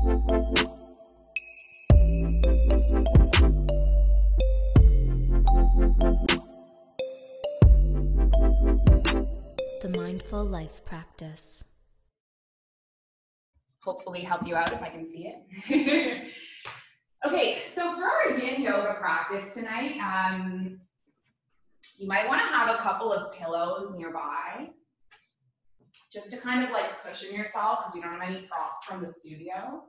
The Mindful Life Practice. Hopefully help you out if I can see it. Okay, so for our yin yoga practice tonight, you might want to have a couple of pillows nearby just to kind of like cushion yourself because we don't have any props from the studio.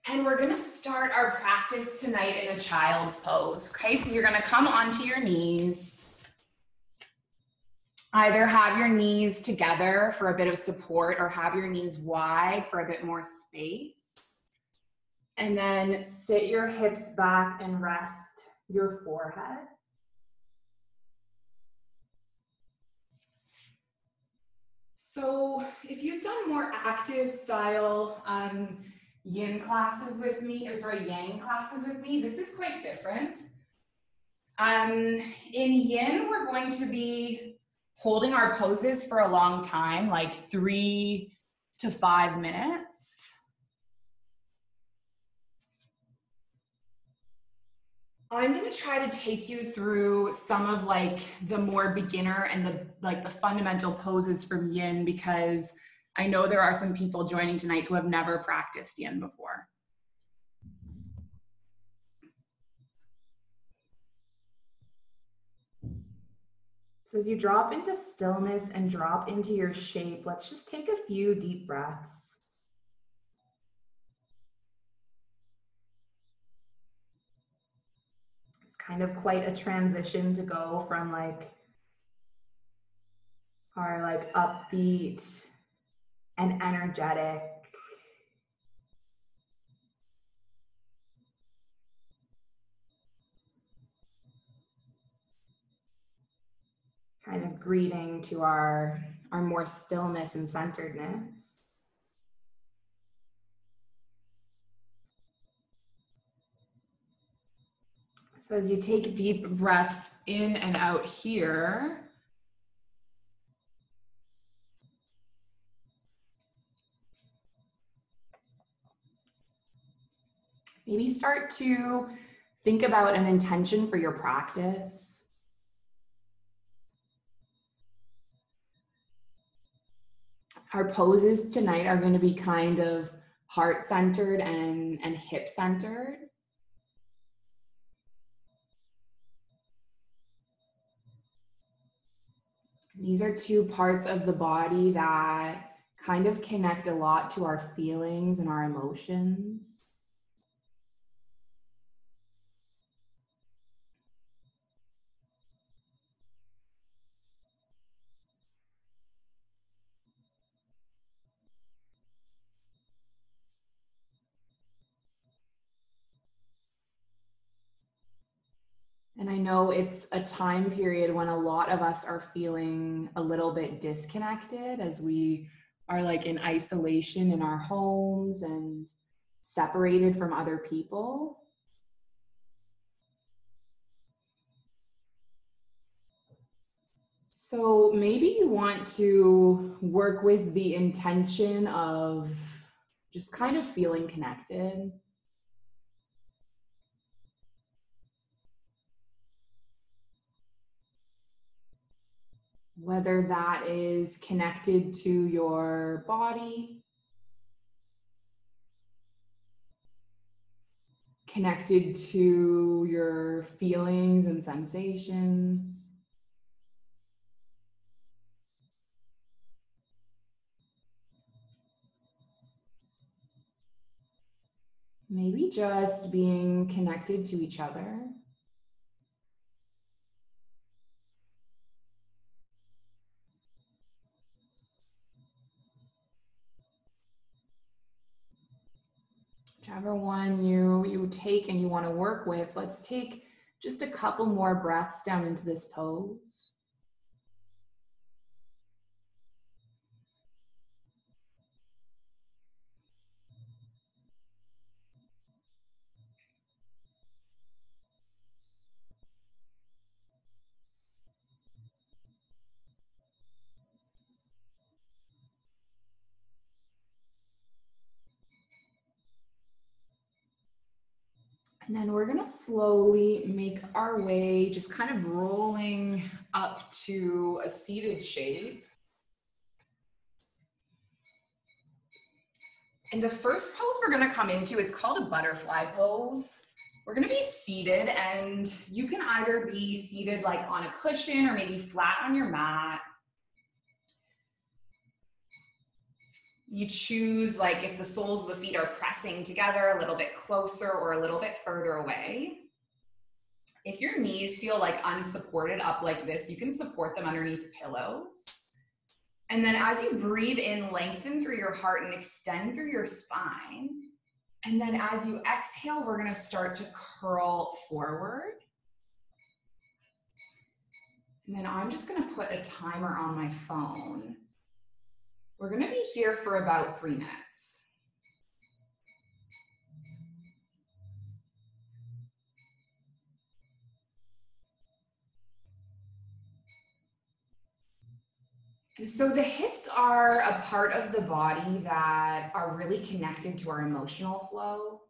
And we're gonna start our practice tonight in a child's pose, okay? So you're gonna come onto your knees. Either have your knees together for a bit of support or have your knees wide for a bit more space. And then sit your hips back and rest your forehead. So if you've done more active style yang classes with me, this is quite different. In yin, we're going to be holding our poses for a long time, like 3 to 5 minutes. I'm going to try to take you through some of like the more beginner and the fundamental poses from yin, because I know there are some people joining tonight who have never practiced yin before. So as you drop into stillness and drop into your shape, let's just take a few deep breaths. It's kind of quite a transition to go from like our like upbeat and energetic kind of greeting to our more stillness and centeredness. So as you take deep breaths in and out here, maybe start to think about an intention for your practice. Our poses tonight are going to be kind of heart-centered and hip-centered. These are two parts of the body that kind of connect a lot to our feelings and our emotions. And I know it's a time period when a lot of us are feeling a little bit disconnected as we are like in isolation in our homes and separated from other people. So maybe you want to work with the intention of just kind of feeling connected. Whether that is connected to your body, connected to your feelings and sensations. Maybe just being connected to each other. Whichever one you take and you want to work with, let's take just a couple more breaths down into this pose. And then we're gonna slowly make our way, just kind of rolling up to a seated shape. And the first pose we're gonna come into, it's called a butterfly pose. We're gonna be seated, and you can either be seated like on a cushion or maybe flat on your mat. You choose like if the soles of the feet are pressing together a little bit closer or a little bit further away. If your knees feel like unsupported up like this, you can support them underneath pillows. And then as you breathe in, lengthen through your heart and extend through your spine. And then as you exhale, we're gonna start to curl forward. And then I'm just gonna put a timer on my phone. We're gonna be here for about 3 minutes. And so the hips are a part of the body that are really connected to our emotional flow.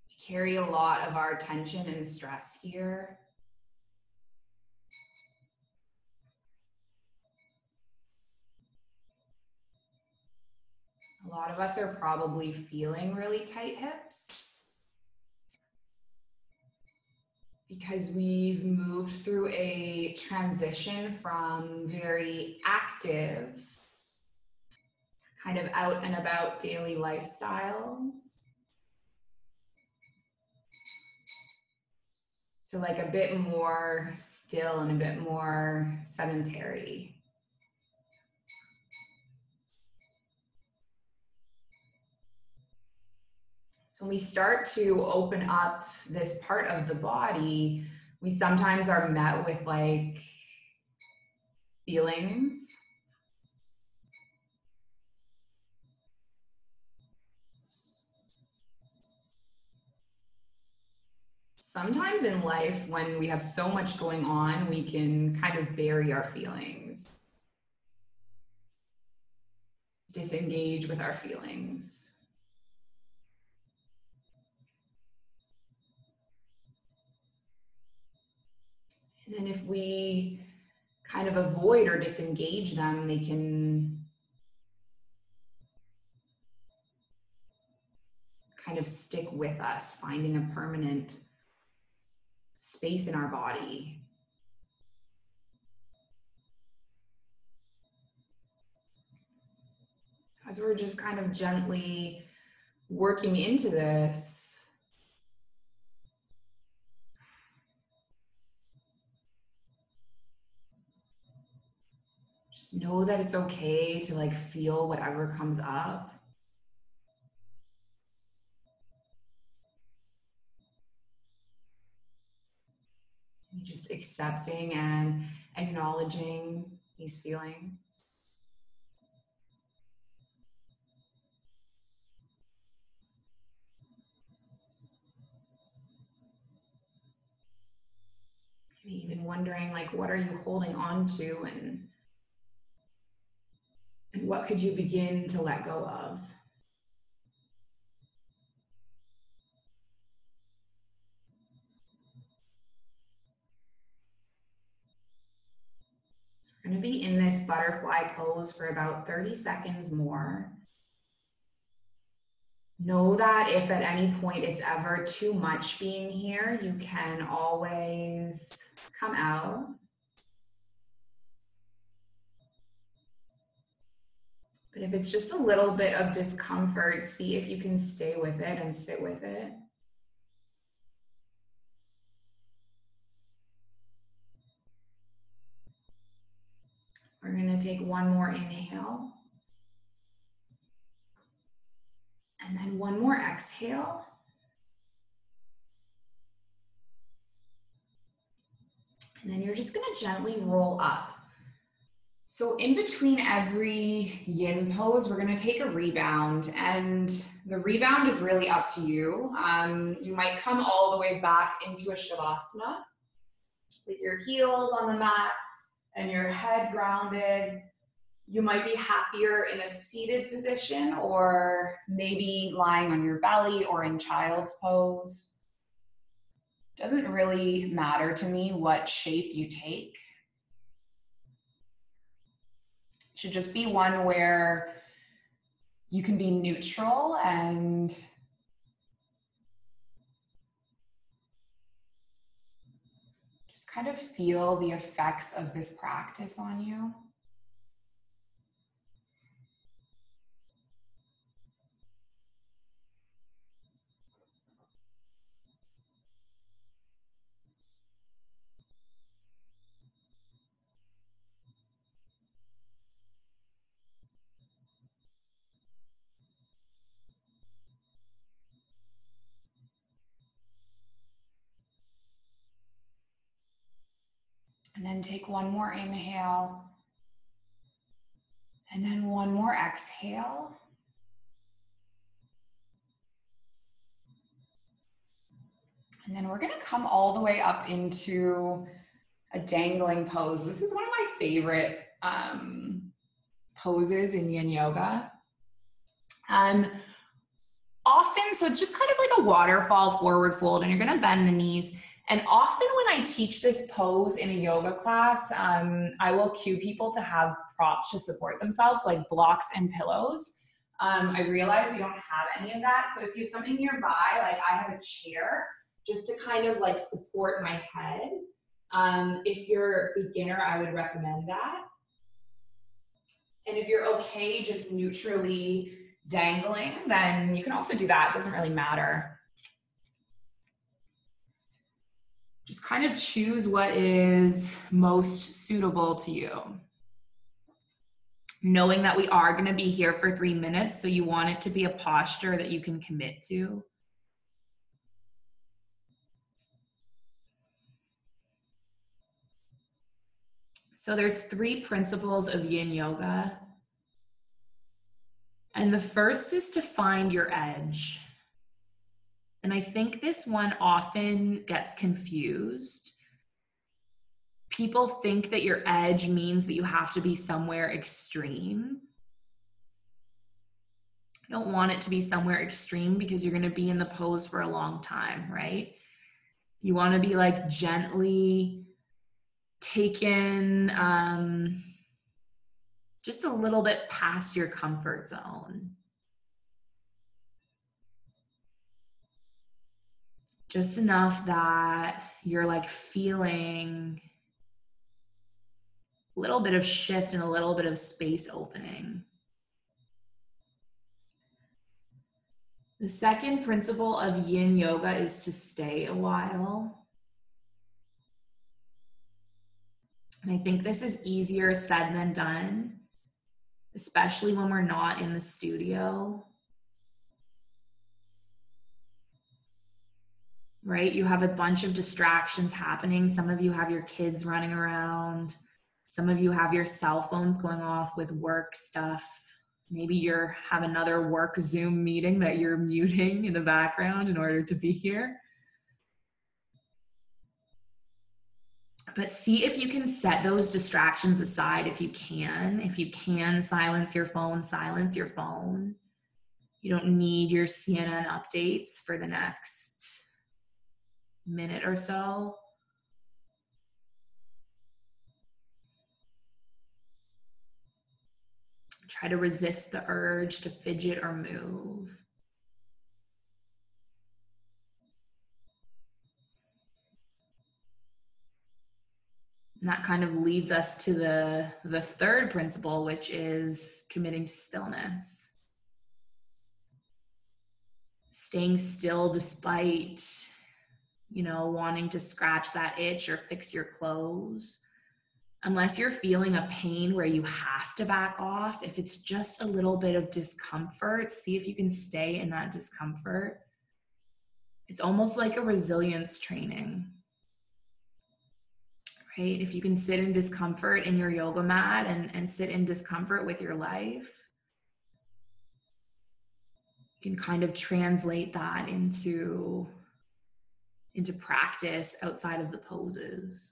We carry a lot of our tension and stress here. A lot of us are probably feeling really tight hips because we've moved through a transition from very active, kind of out and about daily lifestyles to like a bit more still and a bit more sedentary. So when we start to open up this part of the body, we sometimes are met with like feelings. Sometimes in life, when we have so much going on, we can kind of bury our feelings, disengage with our feelings. And then if we kind of avoid or disengage them, they can kind of stick with us, finding a permanent space in our body. As we're just kind of gently working into this, just know that it's okay to like feel whatever comes up. Just accepting and acknowledging these feelings. Maybe even wondering like, what are you holding on to, and what could you begin to let go of? So we're going to be in this butterfly pose for about 30 seconds more. Know that if at any point it's ever too much being here, you can always come out. But if it's just a little bit of discomfort, see if you can stay with it and sit with it. We're going to take one more inhale. And then one more exhale. And then you're just going to gently roll up. So in between every yin pose, we're going to take a rebound, and the rebound is really up to you. You might come all the way back into a shavasana with your heels on the mat and your head grounded. You might be happier in a seated position or maybe lying on your belly or in child's pose. Doesn't really matter to me what shape you take. It should just be one where you can be neutral and just kind of feel the effects of this practice on you. And then take one more inhale. And then one more exhale. And then we're gonna come all the way up into a dangling pose. This is one of my favorite poses in yin yoga. Often, so it's just kind of like a waterfall forward fold, and you're gonna bend the knees. And often when I teach this pose in a yoga class, I will cue people to have props to support themselves, like blocks and pillows. I realize we don't have any of that. So if you have something nearby, like I have a chair, just to kind of like support my head. If you're a beginner, I would recommend that. And if you're okay just neutrally dangling, then you can also do that. It doesn't really matter. Just kind of choose what is most suitable to you. Knowing that we are going to be here for 3 minutes, so you want it to be a posture that you can commit to. So there's 3 principles of yin yoga. And the first is to find your edge. And I think this one often gets confused. People think that your edge means that you have to be somewhere extreme. You don't want it to be somewhere extreme because you're going to be in the pose for a long time, right? You want to be like gently taken just a little bit past your comfort zone. Just enough that you're like feeling a little bit of shift and a little bit of space opening. The second principle of yin yoga is to stay a while. And I think this is easier said than done, especially when we're not in the studio. Right? You have a bunch of distractions happening. Some of you have your kids running around. Some of you have your cell phones going off with work stuff. Maybe you have another work Zoom meeting that you're muting in the background in order to be here. But see if you can set those distractions aside if you can. If you can silence your phone, silence your phone. You don't need your CNN updates for the next minute or so. Try to resist the urge to fidget or move. And that kind of leads us to the third principle, which is committing to stillness. Staying still despite, wanting to scratch that itch or fix your clothes. Unless you're feeling a pain where you have to back off, if it's just a little bit of discomfort, see if you can stay in that discomfort. It's almost like a resilience training, right? If you can sit in discomfort in your yoga mat and sit in discomfort with your life, you can kind of translate that into practice outside of the poses.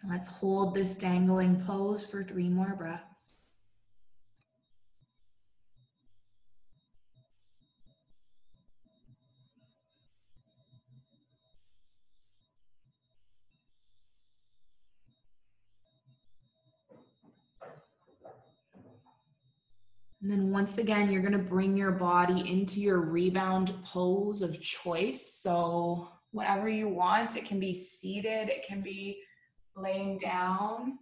Let's hold this dangling pose for 3 more breaths. And then once again, you're going to bring your body into your rebound pose of choice. So whatever you want, it can be seated, it can be laying down,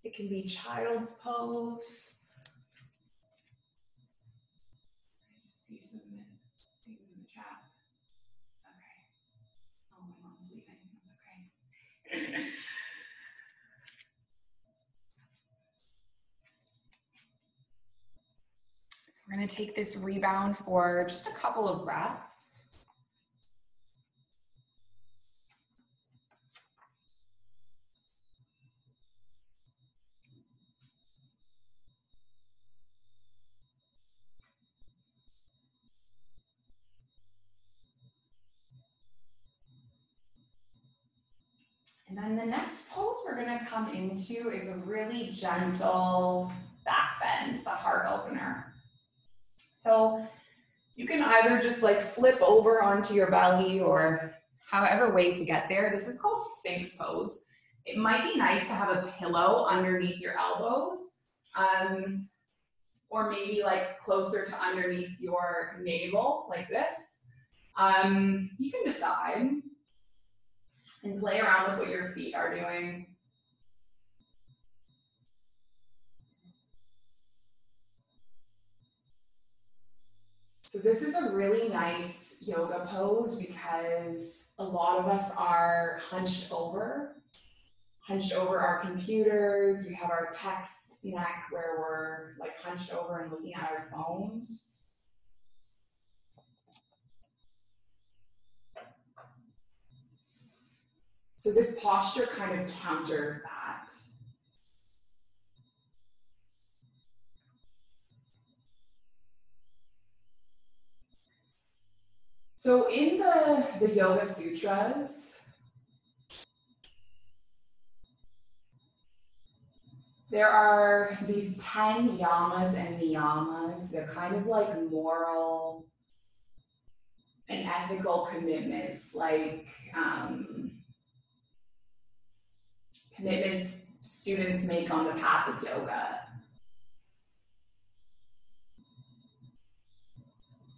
it can be child's pose. I see some things in the chat. Okay. Oh, my mom's leaving. That's okay. So we're going to take this rebound for just a couple of breaths. And then the next pose we're going to come into is a really gentle back bend. It's a heart opener. So you can either just like flip over onto your belly or however way to get there. This is called Sphinx pose. It might be nice to have a pillow underneath your elbows, or maybe like closer to underneath your navel, like this. You can decide and play around with what your feet are doing. So this is a really nice yoga pose because a lot of us are hunched over our computers. We have our text neck where we're like hunched over and looking at our phones. So this posture kind of counters that. So in the Yoga Sutras, there are these 10 yamas and niyamas. They're kind of like moral and ethical commitments, like commitments students make on the path of yoga.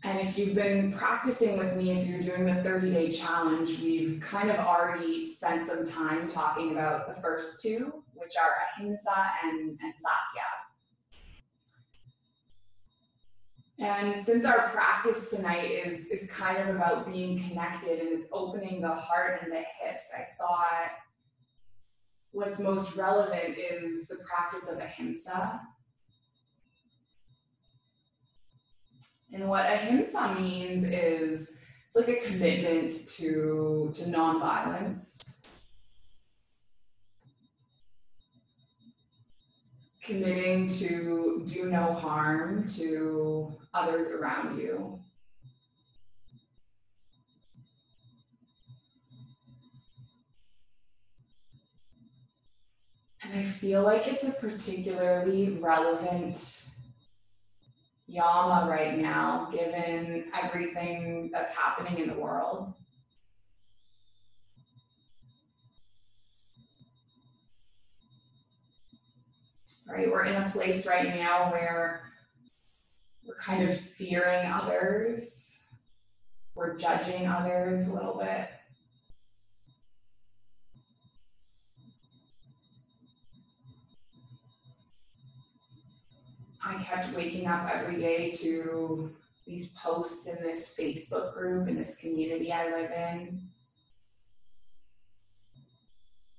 And if you've been practicing with me, if you're doing the 30-day challenge, we've kind of already spent some time talking about the first two, which are ahimsa and satya. And since our practice tonight is kind of about being connected and it's opening the heart and the hips, I thought what's most relevant is the practice of ahimsa. And what ahimsa means is it's like a commitment to nonviolence, committing to do no harm to others around you. And I feel like it's a particularly relevant yama right now, given everything that's happening in the world. Right, we're in a place right now where we're kind of fearing others, we're judging others a little bit. I kept waking up every day to these posts in this Facebook group, in this community I live in.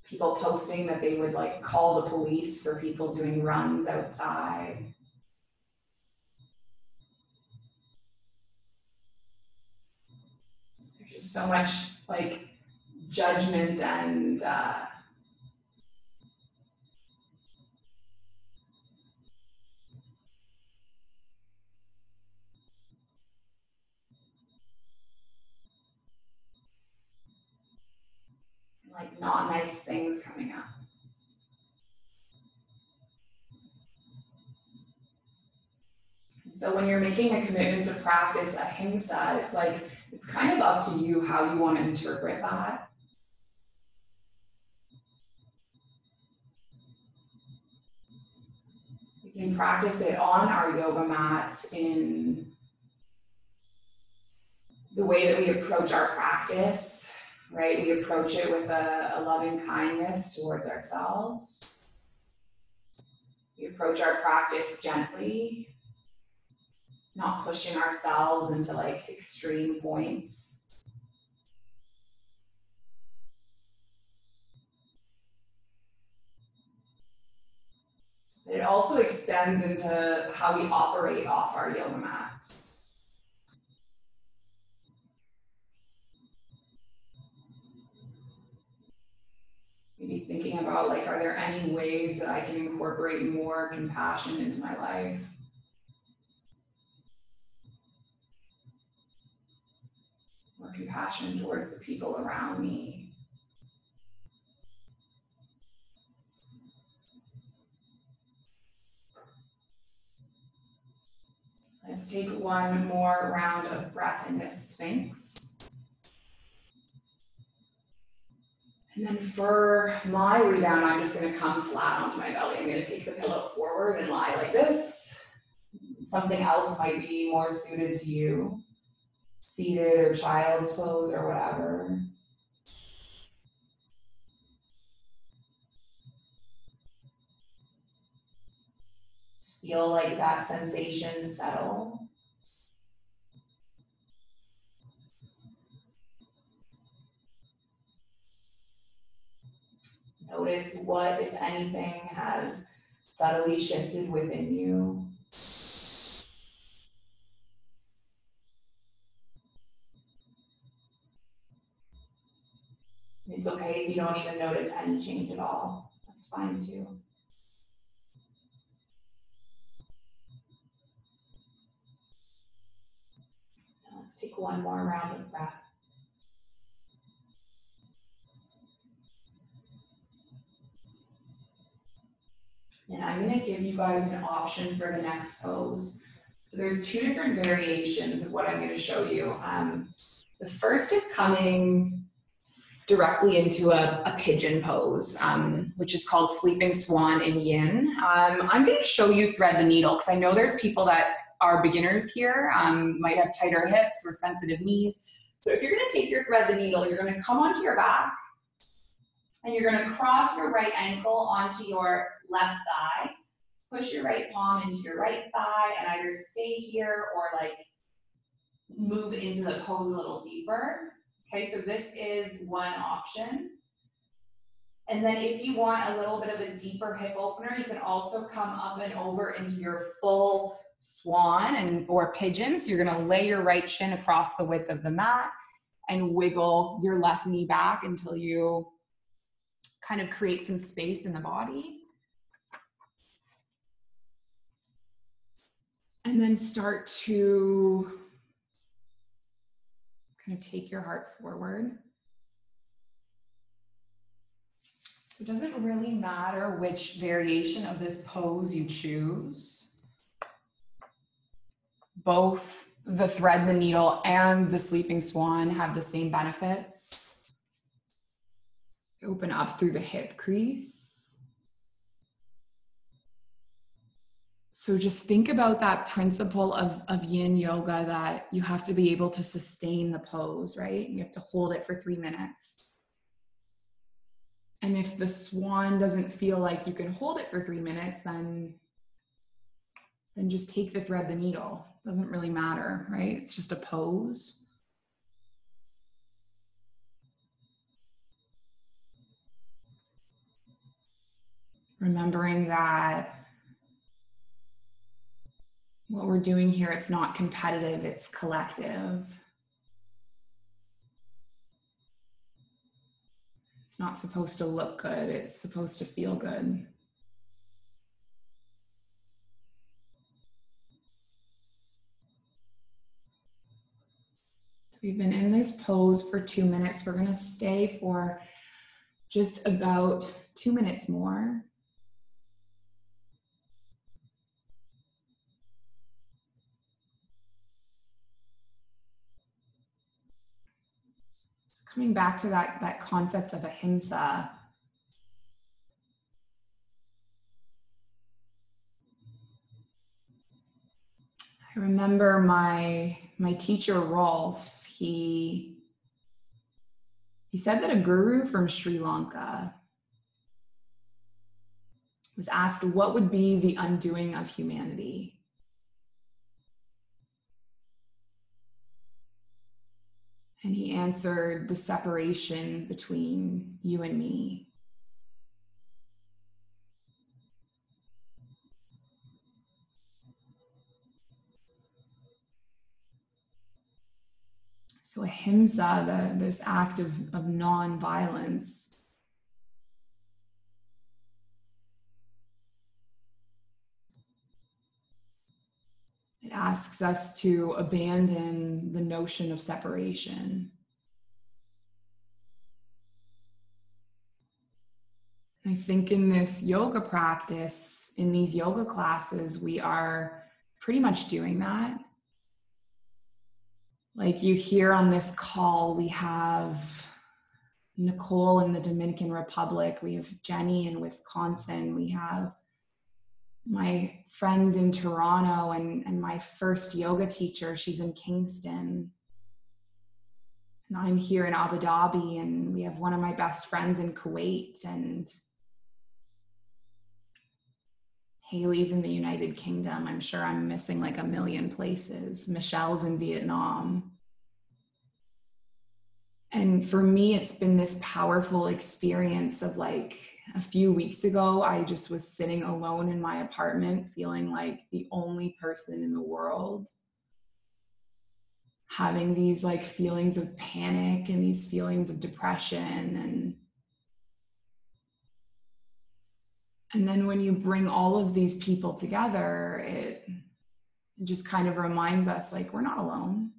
People posting that they would like call the police for people doing runs outside. There's just so much like judgment and like not nice things coming up. So when you're making a commitment to practice ahimsa, it's kind of up to you how you want to interpret that. We can practice it on our yoga mats in the way that we approach our practice, right? We approach it with a loving kindness towards ourselves. We approach our practice gently, not pushing ourselves into like extreme points. It also extends into how we operate off our yoga mats. Maybe thinking about like, are there any ways that I can incorporate more compassion into my life? More compassion towards the people around me. Let's take one more round of breath in this Sphinx. And then for my rebound, I'm just going to come flat onto my belly. I'm going to take the pillow forward and lie like this. Something else might be more suited to you. Seated or child's pose or whatever. Just feel like that sensation settle. Notice what, if anything, has subtly shifted within you. It's okay if you don't even notice any change at all. That's fine too. Now let's take one more round of breath. And I'm going to give you guys an option for the next pose. So there's two different variations of what I'm going to show you. The first is coming directly into a pigeon pose, which is called Sleeping Swan in Yin. I'm going to show you thread the needle because I know there's people that are beginners here, might have tighter hips or sensitive knees. So if you're going to take your thread the needle, you're going to come onto your back and you're going to cross your right ankle onto your left thigh, push your right palm into your right thigh and either stay here or like move into the pose a little deeper. Okay, so this is one option. And then if you want a little bit of a deeper hip opener, you can also come up and over into your full swan or pigeon. So you're gonna lay your right shin across the width of the mat and wiggle your left knee back until you kind of create some space in the body. And then start to kind of take your heart forward. So it doesn't really matter which variation of this pose you choose. Both the thread the needle and the sleeping swan have the same benefits. Open up through the hip crease. So just think about that principle of yin yoga that you have to be able to sustain the pose, right? You have to hold it for 3 minutes. And if the swan doesn't feel like you can hold it for 3 minutes, then just take the thread the needle. Doesn't really matter, right? It's just a pose. Remembering that what we're doing here, it's not competitive, it's collective. It's not supposed to look good, it's supposed to feel good. So we've been in this pose for 2 minutes. We're gonna stay for just about 2 minutes more. So coming back to that concept of ahimsa. I remember my teacher, Rolf, he said that a guru from Sri Lanka was asked what would be the undoing of humanity. And he answered, the separation between you and me. So ahimsa, this act of non-violence, it asks us to abandon the notion of separation. I think in this yoga practice, in these yoga classes, we are pretty much doing that. Like you hear on this call, we have Nicole in the Dominican Republic, we have Jenny in Wisconsin, we have my friends in Toronto, and my first yoga teacher, she's in Kingston. And I'm here in Abu Dhabi, and we have one of my best friends in Kuwait, and Haley's in the United Kingdom. I'm sure I'm missing like a million places. Michelle's in Vietnam. And for me, it's been this powerful experience of like a few weeks ago, I just was sitting alone in my apartment, feeling like the only person in the world, having these like feelings of panic and these feelings of depression. And then when you bring all of these people together, it just kind of reminds us like, we're not alone.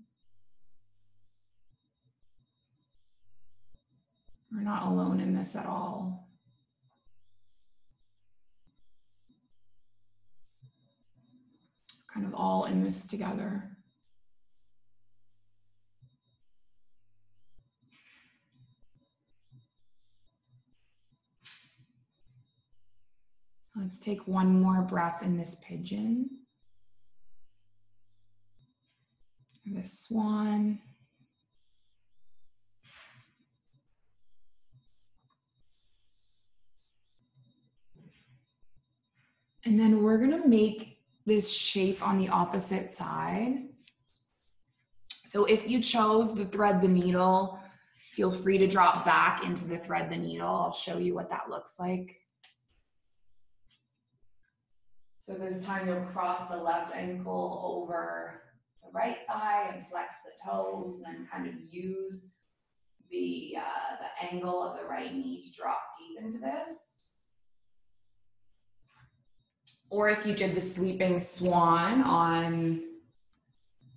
We're not alone in this at all. Kind of all in this together. Let's take one more breath in this pigeon. This swan. And then we're gonna make this shape on the opposite side. So if you chose the thread the needle, feel free to drop back into the thread the needle. I'll show you what that looks like. So this time you'll cross the left ankle over the right thigh and flex the toes, and then kind of use the angle of the right knee to drop deep into this. Or if you did the sleeping swan on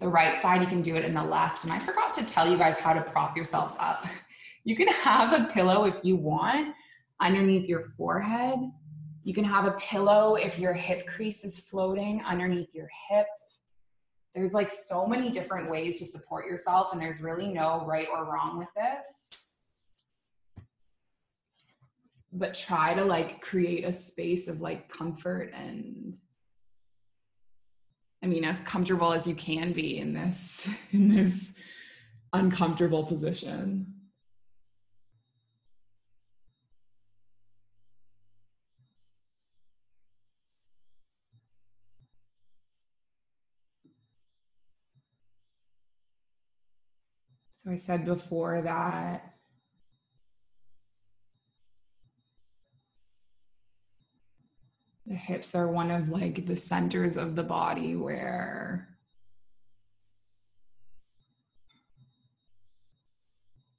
the right side, you can do it in the left. And I forgot to tell you guys how to prop yourselves up. You can have a pillow if you want underneath your forehead. You can have a pillow if your hip crease is floating underneath your hip. There's like so many different ways to support yourself, and there's really no right or wrong with this. But try to like create a space of like comfort and, I mean, as comfortable as you can be in this uncomfortable position. So I said before that the hips are one of like the centers of the body where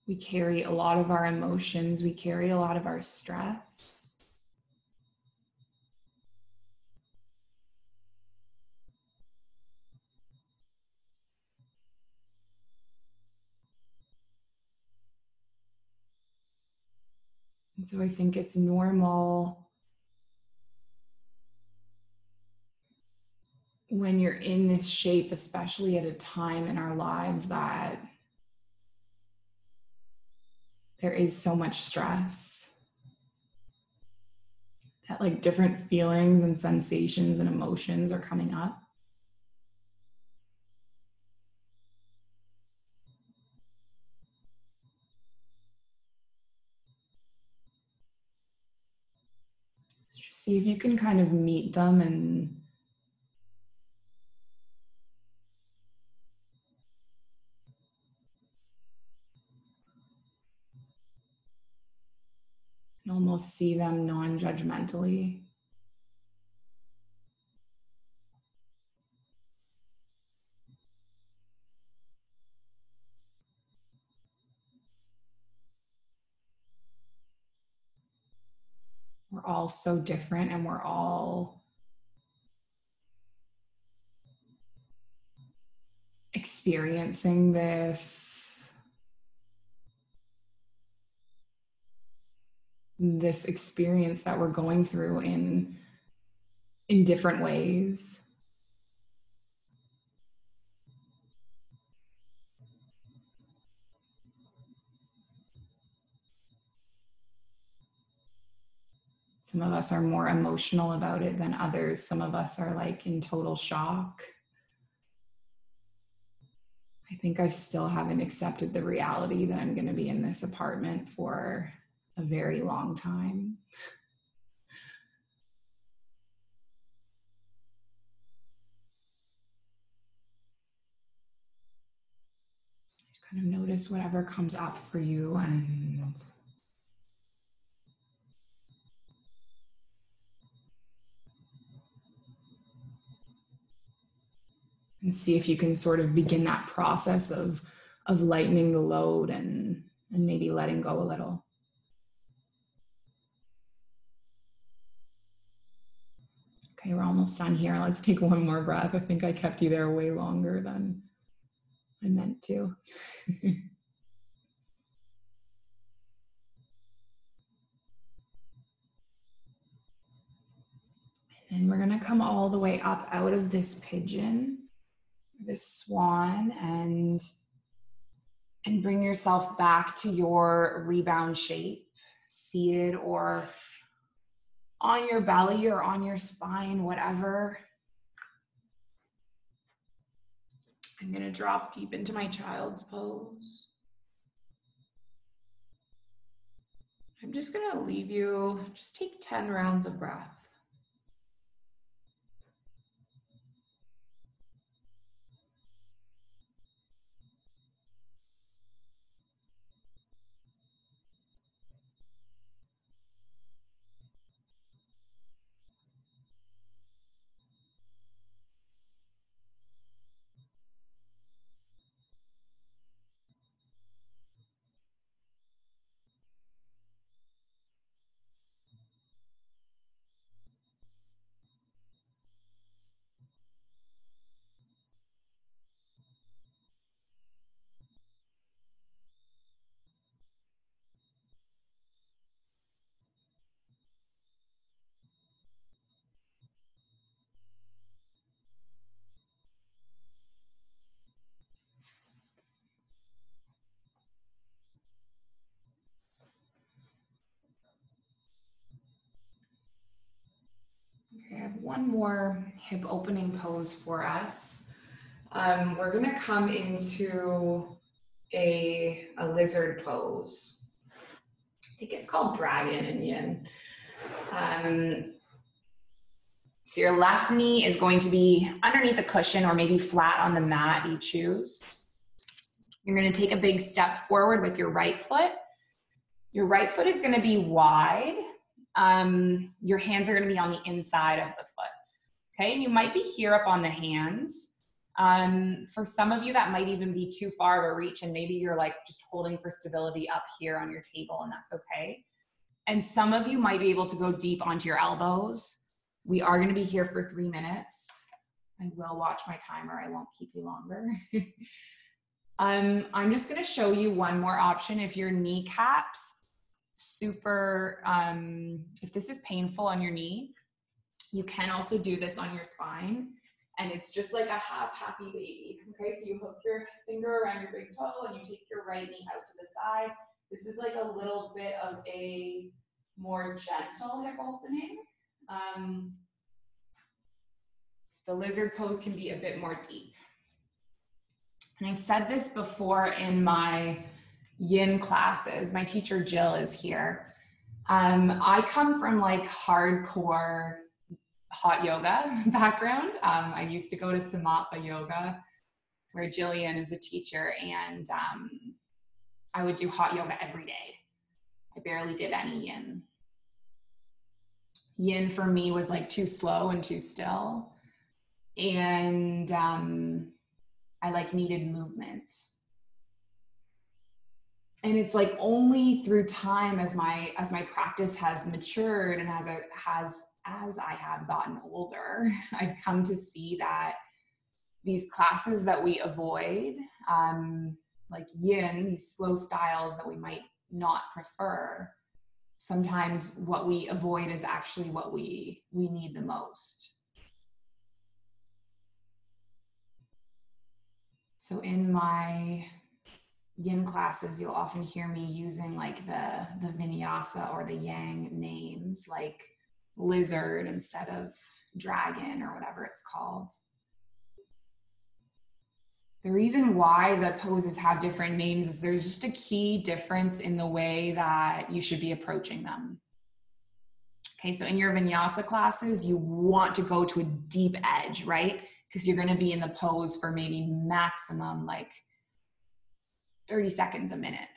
we carry a lot of our emotions, we carry a lot of our stress. And so I think it's normal when you're in this shape, especially at a time in our lives that there is so much stress, that like different feelings and sensations and emotions are coming up. So just see if you can kind of meet them and almost see them non-judgmentally. We're all so different, and we're all experiencing this experience that we're going through in different ways. Some of us are more emotional about it than others. Some of us are like in total shock. I think I still haven't accepted the reality that I'm going to be in this apartment for a very long time. Just kind of notice whatever comes up for you and see if you can sort of begin that process of lightening the load and maybe letting go a little. Okay, we're almost done here. Let's take one more breath. I think I kept you there way longer than I meant to. And we're gonna come all the way up out of this pigeon, this swan, and bring yourself back to your rebound shape, seated or on your belly or on your spine, whatever. I'm gonna drop deep into my child's pose. I'm just gonna leave you, just take 10 rounds of breath. Okay, I have one more hip opening pose for us. We're gonna come into a lizard pose. I think it's called dragon in yin. So your left knee is going to be underneath the cushion or maybe flat on the mat, you choose. You're gonna take a big step forward with your right foot. Your right foot is gonna be wide. Your hands are gonna be on the inside of the foot. Okay, and you might be here up on the hands. For some of you, that might even be too far of a reach, and maybe you're like just holding for stability up here on your table, and that's okay. And some of you might be able to go deep onto your elbows. We are gonna be here for 3 minutes. I will watch my timer, I won't keep you longer. I'm just gonna show you one more option. If your kneecaps super, if this is painful on your knee, you can also do this on your spine. And it's just like a half happy baby. Okay, so you hook your finger around your big toe and you take your right knee out to the side. This is like a little bit of a more gentle hip opening. The lizard pose can be a bit more deep. And I've said this before in my yin classes. My teacher Jill is here. I come from like hardcore hot yoga background. I used to go to Samatha yoga, where Jillian is a teacher, and I would do hot yoga every day. I barely did any yin. Yin for me was like too slow and too still, and I like needed movement. And it's like only through time, as my practice has matured and as I have gotten older, I've come to see that these classes that we avoid, like yin, these slow styles that we might not prefer, sometimes what we avoid is actually what we need the most. So in my yin classes, you'll often hear me using like the vinyasa or the yang names, like lizard instead of dragon or whatever it's called. The reason why the poses have different names is there's just a key difference in the way that you should be approaching them. Okay, so in your vinyasa classes, you want to go to a deep edge, right? Because you're going to be in the pose for maybe maximum like 30 seconds a minute.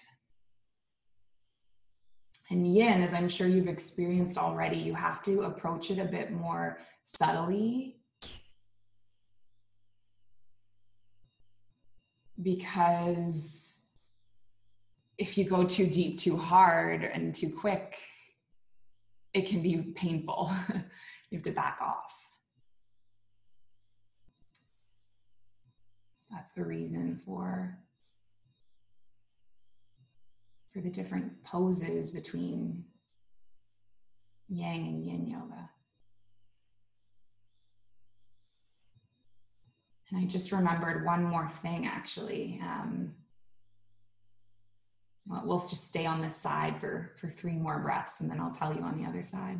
And yin, as I'm sure you've experienced already, you have to approach it a bit more subtly, because if you go too deep, too hard, and too quick, it can be painful. You have to back off. So that's the reason for the different poses between yang and yin yoga. And I just remembered one more thing, actually. Well, we'll just stay on this side for 3 more breaths, and then I'll tell you on the other side.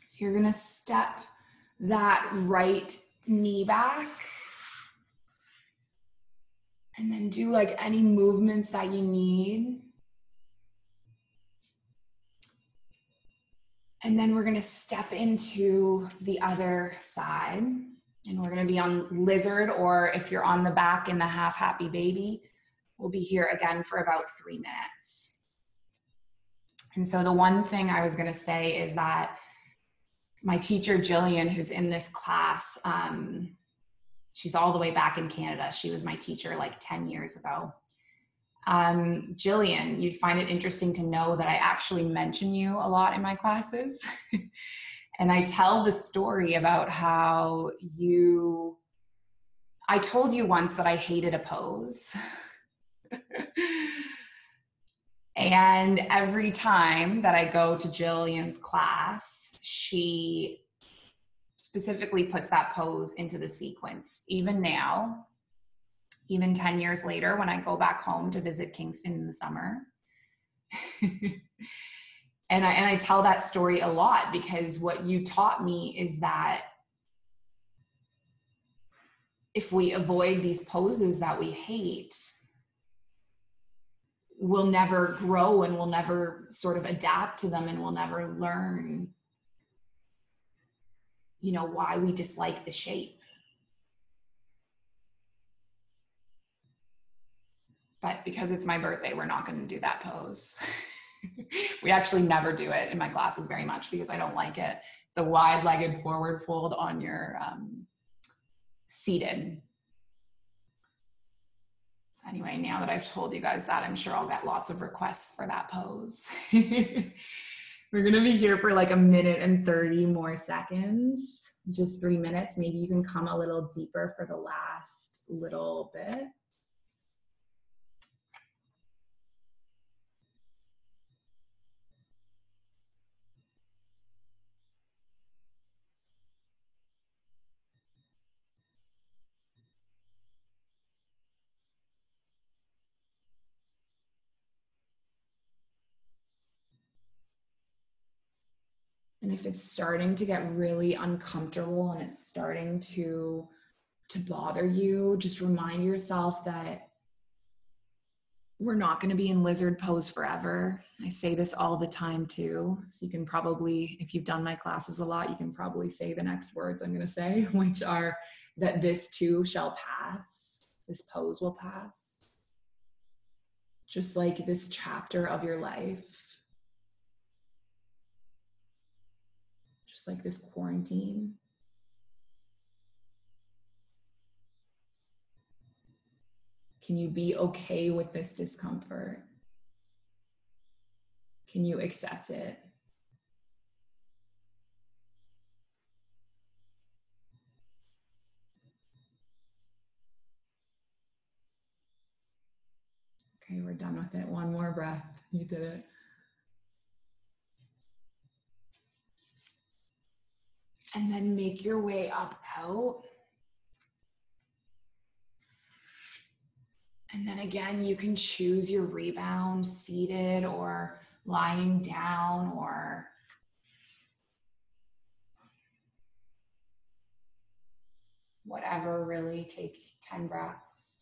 So you're gonna step that right knee back, and then do like any movements that you need. And then we're gonna step into the other side, and we're gonna be on lizard, or if you're on the back in the half happy baby, we'll be here again for about 3 minutes. And so the one thing I was gonna say is that my teacher, Jillian, who's in this class, she's all the way back in Canada. She was my teacher like 10 years ago. Jillian, you'd find it interesting to know that I actually mention you a lot in my classes. And I tell the story about how I told you once that I hated a pose. And every time that I go to Jillian's class, she specifically puts that pose into the sequence. Even now, even 10 years later, when I go back home to visit Kingston in the summer. and I tell that story a lot, because what you taught me is that if we avoid these poses that we hate, we'll never grow, and we'll never sort of adapt to them, and we'll never learn, you know, why we dislike the shape. But because it's my birthday, we're not going to do that pose. We actually never do it in my classes very much, because I don't like it. It's a wide-legged forward fold on your seated. So Anyway, now that I've told you guys that, I'm sure I'll get lots of requests for that pose. We're gonna be here for like 1:30 more seconds, just 3 minutes. Maybe you can come a little deeper for the last little bit. And if it's starting to get really uncomfortable and it's starting to bother you, just remind yourself that we're not going to be in lizard pose forever. I say this all the time too. So you can probably, if you've done my classes a lot, you can probably say the next words I'm going to say, which are that this too shall pass. This pose will pass. Just like this chapter of your life. Just like this quarantine. Can you be okay with this discomfort? Can you accept it? Okay, we're done with it. One more breath. You did it. And then make your way up out. And then again, you can choose your rebound seated or lying down or whatever, really. Take 10 breaths.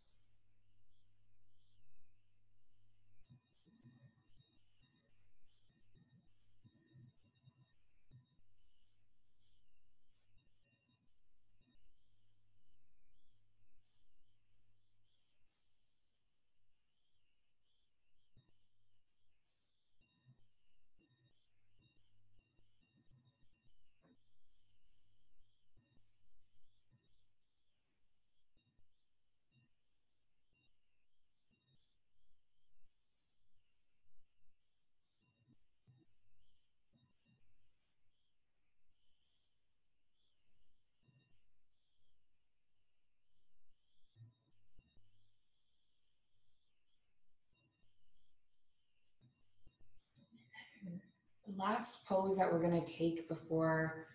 The last pose that we're going to take before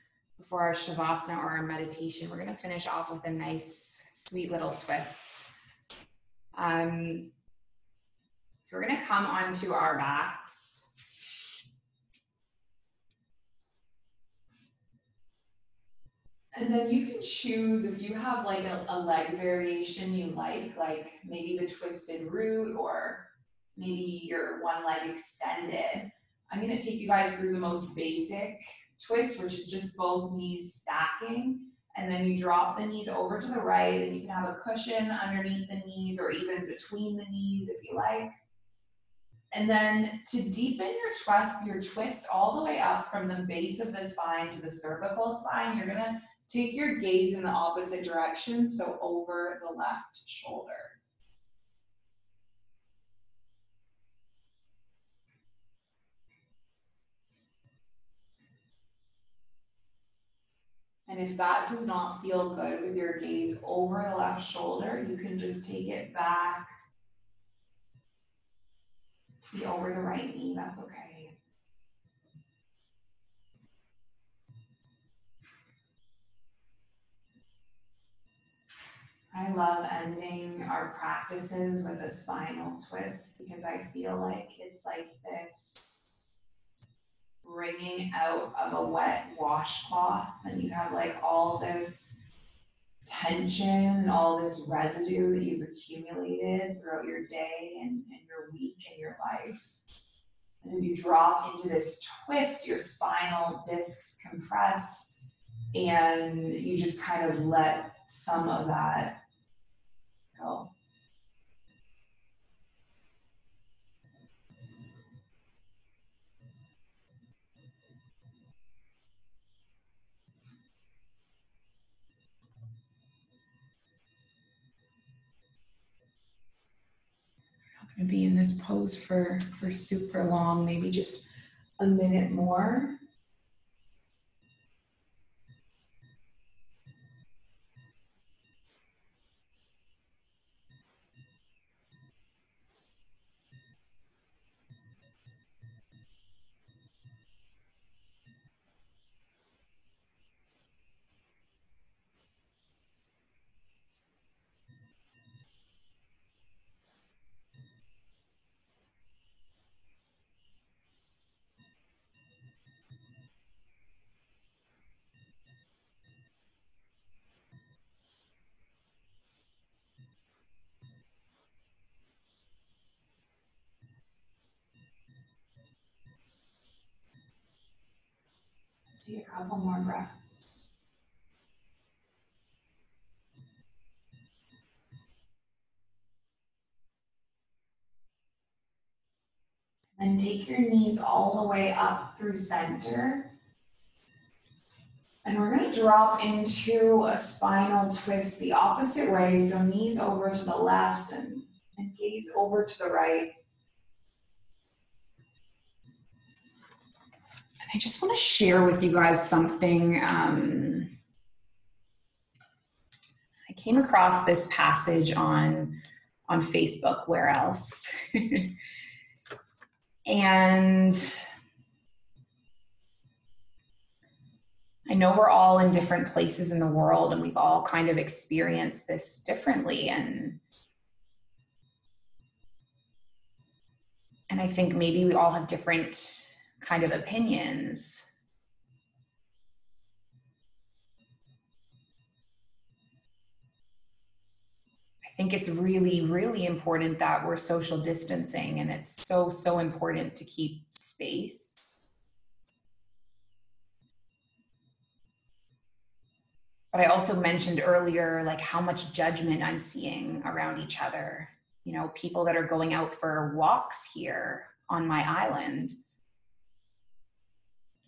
our shavasana or our meditation, we're going to finish off with a nice, sweet little twist. So we're going to come onto our backs. And then you can choose if you have like a leg variation you like maybe the twisted root or maybe your one leg extended. I'm going to take you guys through the most basic twist, which is just both knees stacking. And then you drop the knees over to the right and you can have a cushion underneath the knees or even between the knees if you like. And then to deepen your twist all the way up from the base of the spine to the cervical spine, you're going to take your gaze in the opposite direction, so over the left shoulder. And if that does not feel good with your gaze over the left shoulder, you can just take it back to be over the right knee. That's okay. I love ending our practices with a spinal twist because I feel like it's like this wringing out of a wet washcloth, and you have like all this tension and all this residue that you've accumulated throughout your day and your week and your life. And as you drop into this twist, your spinal discs compress and you just kind of let some of that go. And be in this pose for super long, maybe just a minute more. Let's take a couple more breaths. And take your knees all the way up through center. And we're going to drop into a spinal twist the opposite way. So knees over to the left and gaze over to the right. And I just want to share with you guys something. I came across this passage on Facebook, where else? And I know we're all in different places in the world and we've all kind of experienced this differently. And I think maybe we all have different kind of opinions. I think it's really, really important that we're social distancing, and it's so, so important to keep space. But I also mentioned earlier, like how much judgment I'm seeing around each other. You know, people that are going out for walks here on my island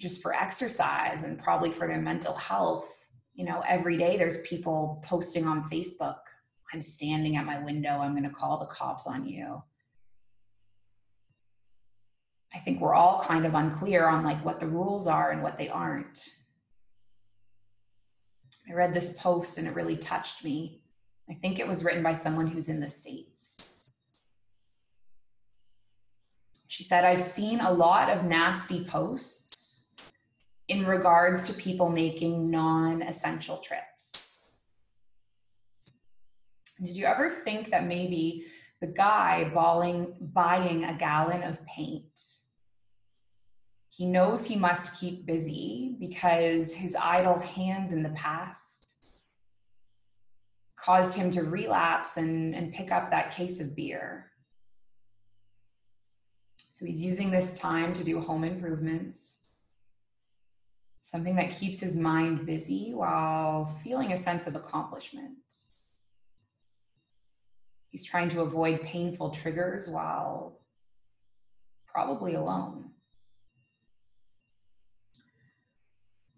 just for exercise and probably for their mental health. You know, every day there's people posting on Facebook, I'm standing at my window, I'm going to call the cops on you. I think we're all kind of unclear on like what the rules are and what they aren't. I read this post and it really touched me. I think it was written by someone who's in the States. She said, I've seen a lot of nasty posts in regards to people making non-essential trips. Did you ever think that maybe the guy buying a gallon of paint, he knows he must keep busy because his idle hands in the past caused him to relapse and pick up that case of beer. So he's using this time to do home improvements, something that keeps his mind busy while feeling a sense of accomplishment. He's trying to avoid painful triggers while probably alone.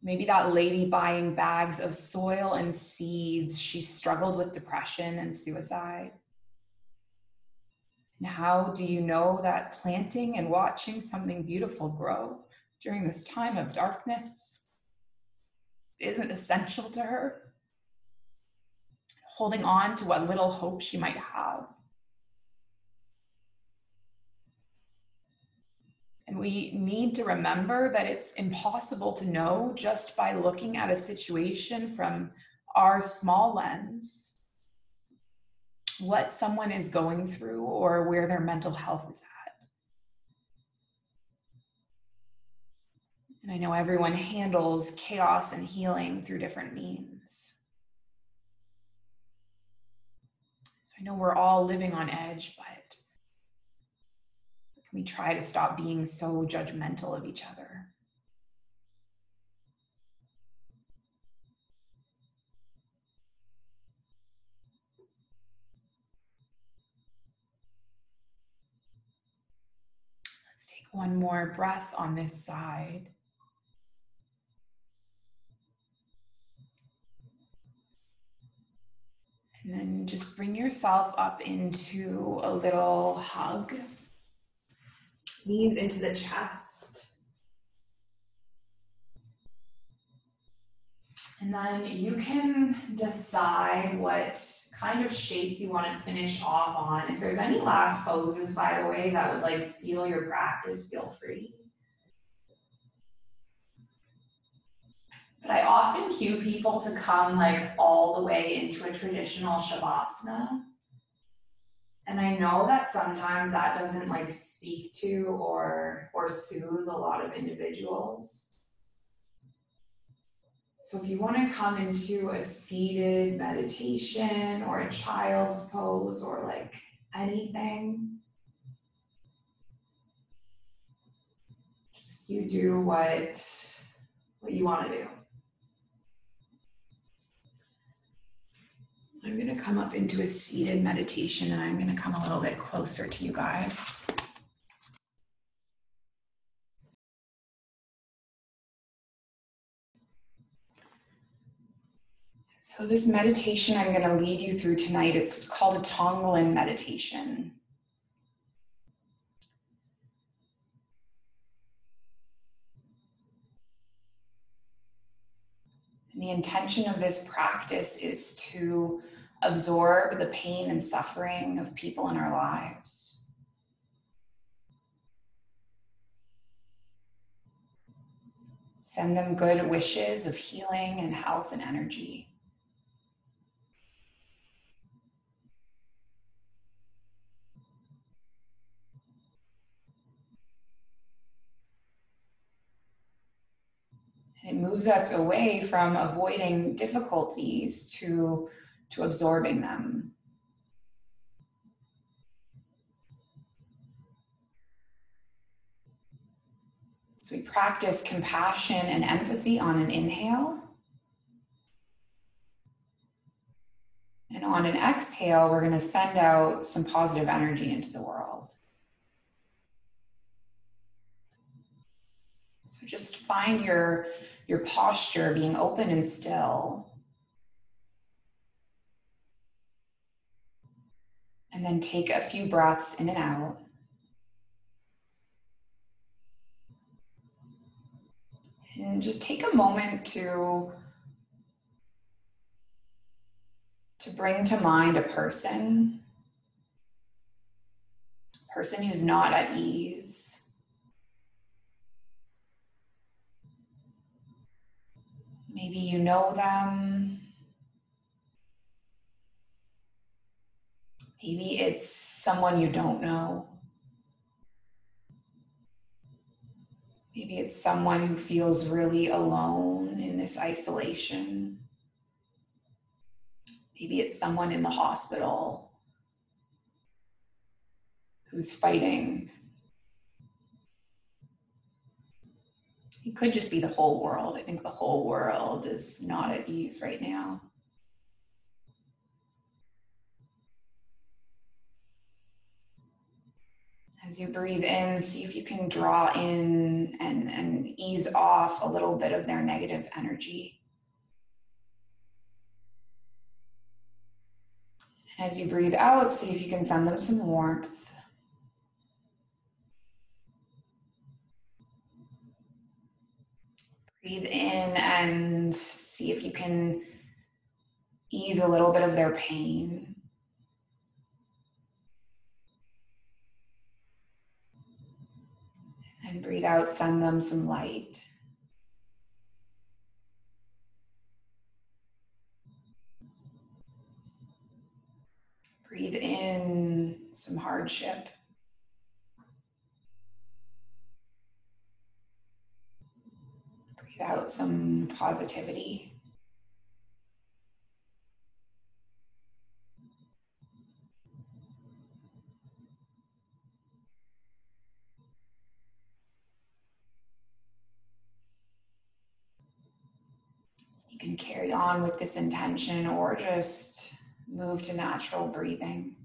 Maybe that lady buying bags of soil and seeds, she struggled with depression and suicide. And how do you know that planting and watching something beautiful grow during this time of darkness isn't essential to her? Holding on to what little hope she might have. And we need to remember that it's impossible to know just by looking at a situation from our small lens what someone is going through or where their mental health is at. And I know everyone handles chaos and healing through different means. So I know we're all living on edge, but can we try to stop being so judgmental of each other? Let's take one more breath on this side. And then just bring yourself up into a little hug. Knees into the chest. And then you can decide what kind of shape you want to finish off on. If there's any last poses, by the way, that would like seal your practice, feel free. But I often cue people to come like all the way into a traditional shavasana. And I know that sometimes that doesn't like speak to or soothe a lot of individuals. So if you want to come into a seated meditation or a child's pose or like anything, just you do what you want to do. I'm going to come up into a seated meditation and I'm going to come a little bit closer to you guys. So this meditation I'm going to lead you through tonight, it's called a Tonglen meditation. And the intention of this practice is to absorb the pain and suffering of people in our lives. Send them good wishes of healing and health and energy. And it moves us away from avoiding difficulties to absorbing them. So we practice compassion and empathy on an inhale. And on an exhale, we're going to send out some positive energy into the world. So just find your posture being open and still. And then take a few breaths in and out. And just take a moment to bring to mind a person who's not at ease. Maybe you know them. Maybe it's someone you don't know. Maybe it's someone who feels really alone in this isolation. Maybe it's someone in the hospital who's fighting. It could just be the whole world. I think the whole world is not at ease right now. As you breathe in, see if you can draw in and ease off a little bit of their negative energy. And as you breathe out, see if you can send them some warmth. Breathe in and see if you can ease a little bit of their pain. And breathe out, send them some light. Breathe in some hardship. Breathe out some positivity. You can carry on with this intention or just move to natural breathing.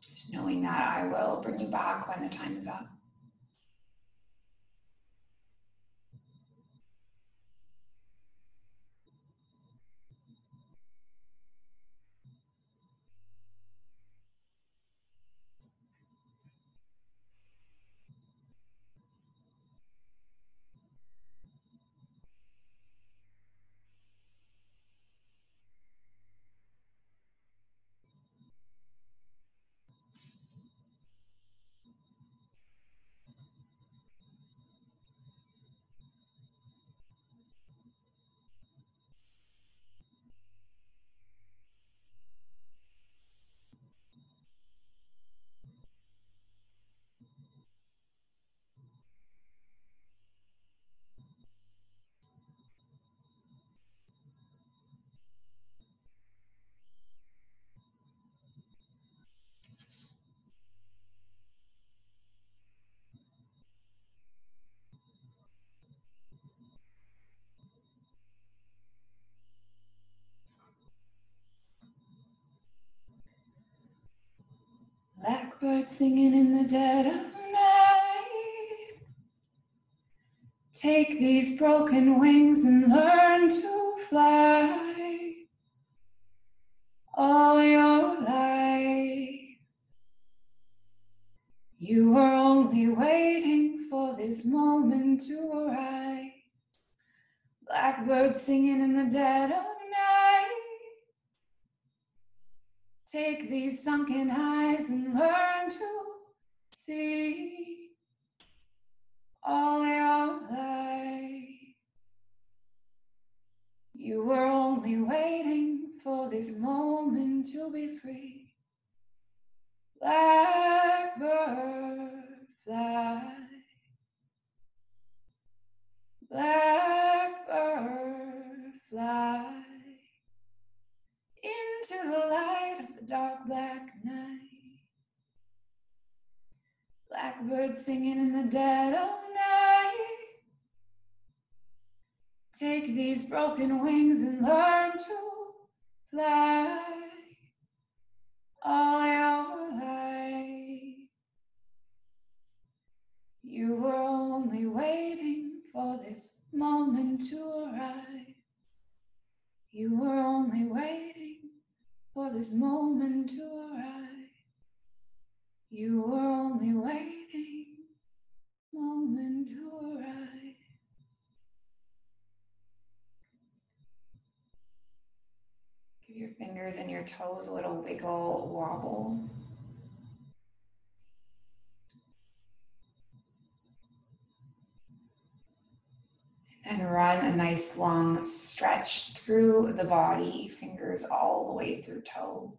Just knowing that I will bring you back when the time is up. Blackbird singing in the dead of night. Take these broken wings and learn to fly all your life. You were only waiting for this moment to arise. Blackbird singing in the dead of night. Take these sunken eyes and learn to see all your life. You were only waiting for this moment to be free. Blackbird fly. Blackbird fly into the light of the dark black night. Blackbird singing in the dead of night. Take these broken wings and learn to fly all your life. You were only waiting for this moment to arrive. You were only waiting for this moment to arrive. You were only waiting, moment to arrive. Give your fingers and your toes a little wiggle, wobble. And run a nice long stretch through the body, fingers all the way through toe.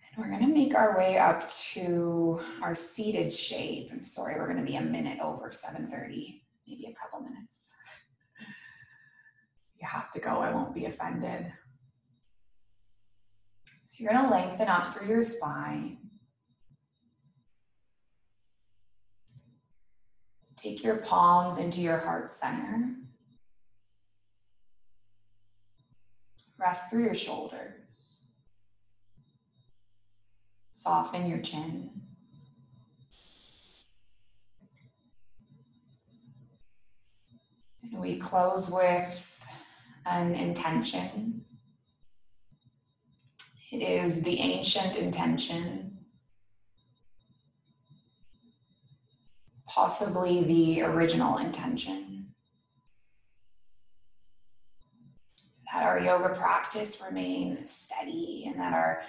And we're going to make our way up to our seated shape. I'm sorry, we're going to be a minute over 7:30, maybe a couple minutes. You have to go, I won't be offended. So you're going to lengthen up through your spine. Take your palms into your heart center. Rest through your shoulders. Soften your chin. And we close with an intention. It is the ancient intention, possibly the original intention, that our yoga practice remain steady and that our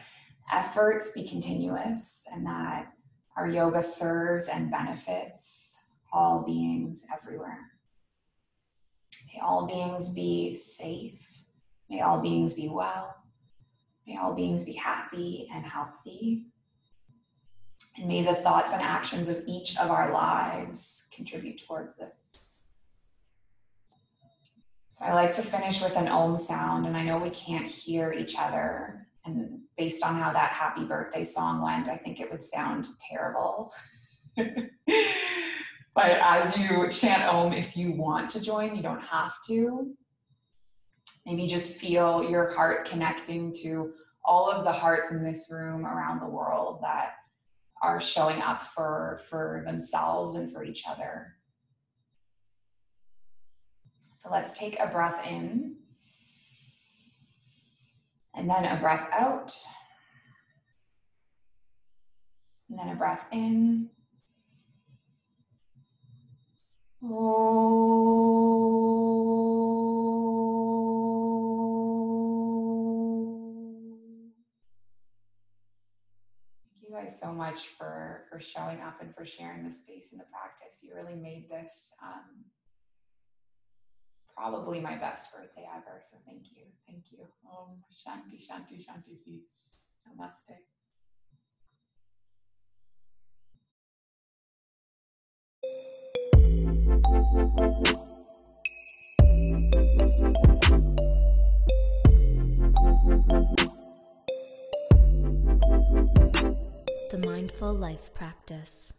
efforts be continuous and that our yoga serves and benefits all beings everywhere. May all beings be safe. May all beings be well. May all beings be happy and healthy. And may the thoughts and actions of each of our lives contribute towards this. So I like to finish with an Om sound, and I know we can't hear each other. And based on how that happy birthday song went, I think it would sound terrible. But as you chant Om, if you want to join, you don't have to. Maybe just feel your heart connecting to all of the hearts in this room around the world that are showing up for themselves and for each other. So let's take a breath in and then a breath out and then a breath in. Thank you guys so much for showing up and for sharing this space in the practice. You really made this probably my best birthday ever. So thank you. Thank you. Om Shanti, Shanti, Shanti, peace. Namaste. The Mindful Life Practice.